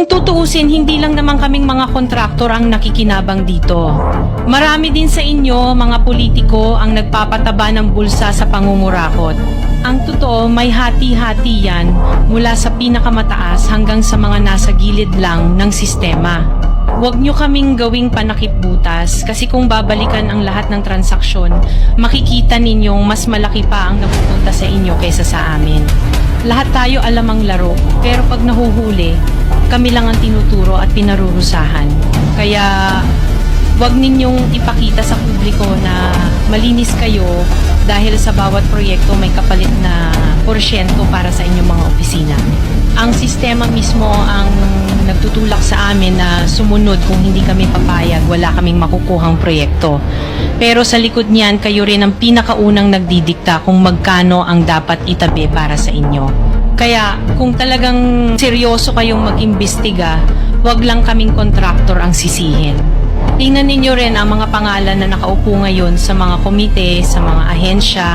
Kung tutuusin, hindi lang naman kaming mga kontraktor ang nakikinabang dito. Marami din sa inyo, mga politiko, ang nagpapataba ng bulsa sa pangungurakot. Ang totoo, may hati-hati yan mula sa pinakamataas hanggang sa mga nasa gilid lang ng sistema. Huwag nyo kaming gawing panakipbutas kasi kung babalikan ang lahat ng transaksyon, makikita ninyong mas malaki pa ang napupunta sa inyo kaysa sa amin. Lahat tayo alam ang laro, pero pag nahuhuli, kami lang ang tinuturo at pinarurusahan. Kaya huwag ninyong ipakita sa publiko na malinis kayo dahil sa bawat proyekto may kapalit na porsyento para sa inyong mga opisina. Ang sistema mismo ang nagtutulak sa amin na sumunod kung hindi kami papayag, wala kaming makukuhang proyekto. Pero sa likod niyan, kayo rin ang pinakaunang nagdidikta kung magkano ang dapat itabi para sa inyo. Kaya kung talagang seryoso kayong mag-imbestiga, wag lang kaming kontraktor ang sisihin. Tingnan ninyo rin ang mga pangalan na nakaupo ngayon sa mga komite, sa mga ahensya,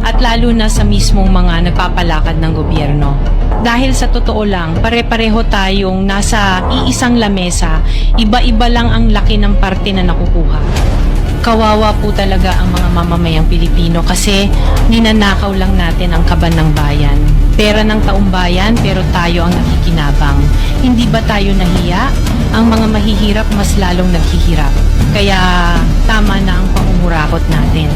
at lalo na sa mismong mga nagpapalakad ng gobyerno. Dahil sa totoo lang, pare-pareho tayong nasa iisang lamesa, iba-iba lang ang laki ng parte na nakukuha. Kawawa po talaga ang mga mamamayang Pilipino kasi ninanakaw lang natin ang kaban ng bayan. Pera ng taumbayan pero tayo ang nakikinabang. Hindi ba tayo nahiya? Ang mga mahihirap mas lalong naghihirap. Kaya tama na ang pangungurakot natin.